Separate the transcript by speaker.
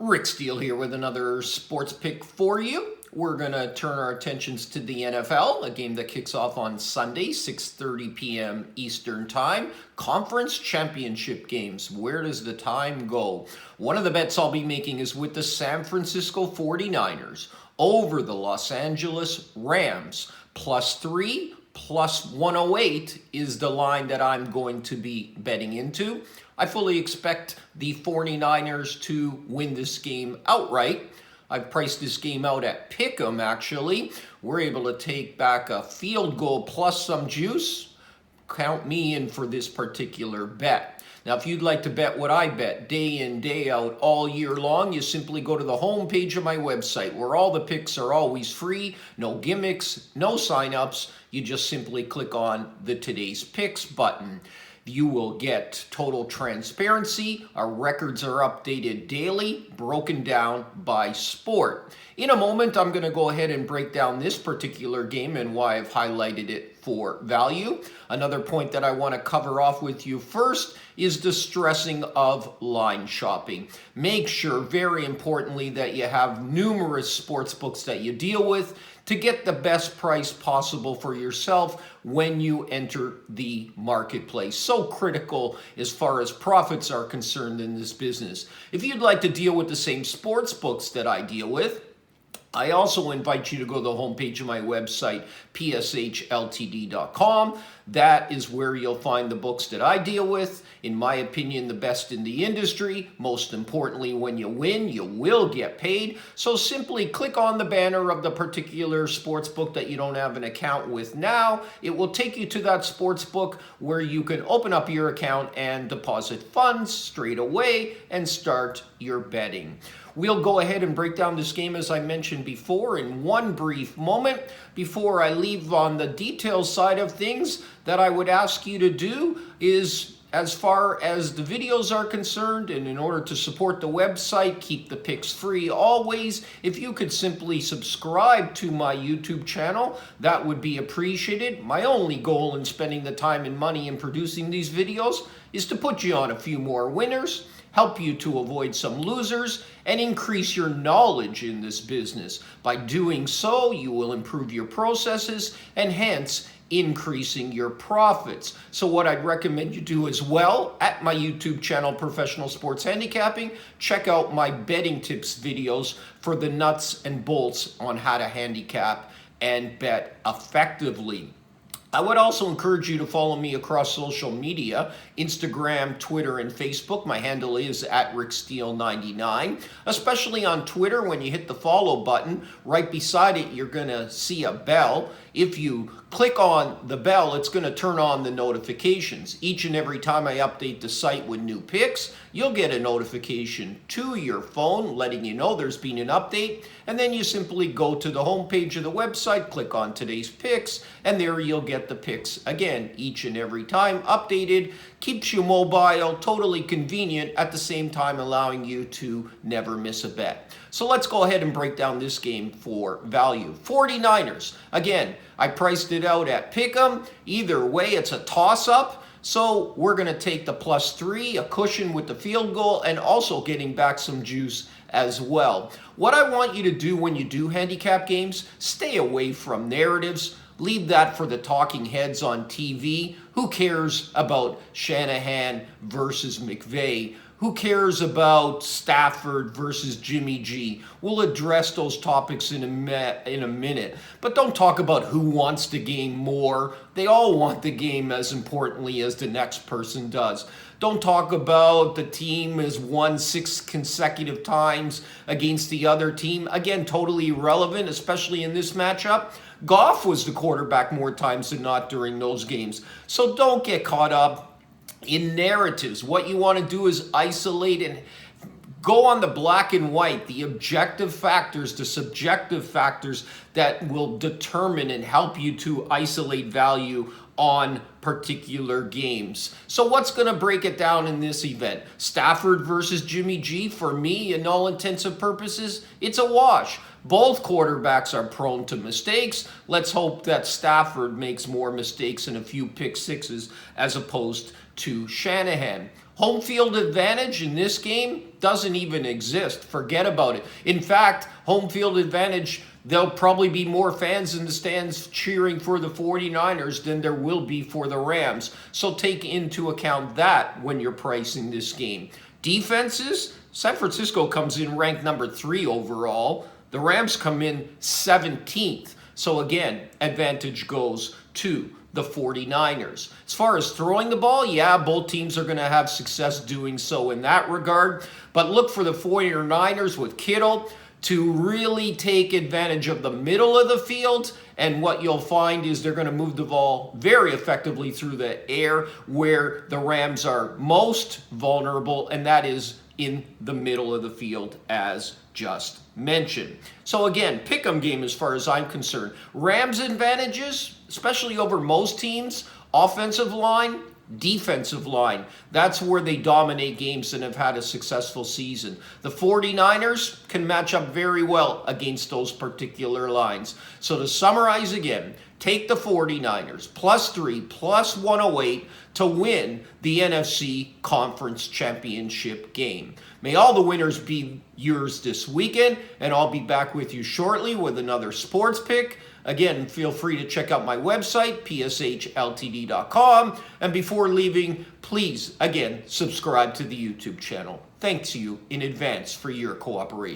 Speaker 1: Rick Steele here with another sports pick for you. We're going to turn our attentions to the NFL, a game that kicks off on Sunday, 6:30 p.m. Eastern Time. Conference championship games. Where does the time go? One of the bets I'll be making is with the San Francisco 49ers over the Los Angeles Rams. +3, +108 is the line that I'm going to be betting into. I fully expect the 49ers to win this game outright. I've priced this game out at Pick'em, actually. We're able to take back a field goal plus some juice. Count me in for this particular bet. Now, if you'd like to bet what I bet day in, day out, all year long, you simply go to the home page of my website where all the picks are always free, no gimmicks, no sign-ups. You just simply click on the Today's Picks button. You will get total transparency. Our records are updated daily, broken down by sport. In a moment, I'm going to go ahead and break down this particular game and why I've highlighted it for value. Another point that I want to cover off with you first is the stressing of line shopping. Make sure, very importantly, that you have numerous sports books that you deal with to get the best price possible for yourself when you enter the marketplace. So critical as far as profits are concerned in this business. If you'd like to deal with the same sports books that I deal with, I also invite you to go to the homepage of my website, pshltd.com. That is where you'll find the books that I deal with. In my opinion, the best in the industry. Most importantly, when you win, you will get paid. So simply click on the banner of the particular sports book that you don't have an account with now. It will take you to that sports book where you can open up your account and deposit funds straight away and start your betting. We'll go ahead and break down this game, as I mentioned before, in one brief moment. Before I leave on the details side of things, that I would ask you to do is, as far as the videos are concerned, and in order to support the website, keep the picks free always, if you could simply subscribe to my YouTube channel, that would be appreciated. My only goal in spending the time and money in producing these videos is to put you on a few more winners, help you to avoid some losers, and increase your knowledge in this business. By doing so, you will improve your processes and hence increasing your profits. So what I'd recommend you do as well at my YouTube channel, Professional Sports Handicapping, check out my betting tips videos for the nuts and bolts on how to handicap and bet effectively. I would also encourage you to follow me across social media, Instagram, Twitter, and Facebook. My handle is @RickSteele99. Especially on Twitter, when you hit the follow button, right beside it, you're going to see a bell. If you click on the bell, it's going to turn on the notifications. Each and every time I update the site with new picks, you'll get a notification to your phone letting you know there's been an update. And then you simply go to the homepage of the website, click on today's picks, and there you'll get the picks again each and every time updated. Keeps you mobile, totally convenient, at the same time allowing you to never miss a bet. So let's go ahead and break down this game for value. 49ers, again, I priced it out at Pick'em. Either way, it's a toss-up. So we're going to take the +3, a cushion with the field goal, and also getting back some juice as well. What I want you to do when you do handicap games, stay away from narratives. Leave that for the talking heads on TV. Who cares about Shanahan versus McVay? Who cares about Stafford versus Jimmy G? We'll address those topics in a minute. But don't talk about who wants the game more. They all want the game as importantly as the next person does. Don't talk about the team has won 6 consecutive times against the other team. Again, totally irrelevant, especially in this matchup. Goff was the quarterback more times than not during those games. So don't get caught up in narratives. What you want to do is isolate and go on the black and white, the objective factors, the subjective factors that will determine and help you to isolate value on particular games. So what's going to break it down in this event? Stafford versus Jimmy G, for me, in all intents and purposes, it's a wash. Both quarterbacks are prone to mistakes. Let's hope that Stafford makes more mistakes and a few pick sixes as opposed to Shanahan. Home field advantage in this game doesn't even exist. Forget about it. In fact, home field advantage, there'll probably be more fans in the stands cheering for the 49ers than there will be for the Rams. So take into account that when you're pricing this game. Defenses, San Francisco comes in ranked number 3 overall. The Rams come in 17th. So again, advantage goes to the 49ers. As far as throwing the ball, yeah, both teams are going to have success doing so in that regard. But look for the 49ers with Kittle to really take advantage of the middle of the field. And what you'll find is they're going to move the ball very effectively through the air where the Rams are most vulnerable, and that is in the middle of the field, as just mentioned. So again, pick'em game as far as I'm concerned. Rams advantages, especially over most teams, offensive line, defensive line. That's where they dominate games and have had a successful season. The 49ers can match up very well against those particular lines. So to summarize again, take the 49ers +3, +108 to win the NFC Conference Championship game. May all the winners be yours this weekend, and I'll be back with you shortly with another sports pick. Again, feel free to check out my website, pshltd.com. And before leaving, please, again, subscribe to the YouTube channel. Thanks you in advance for your cooperation.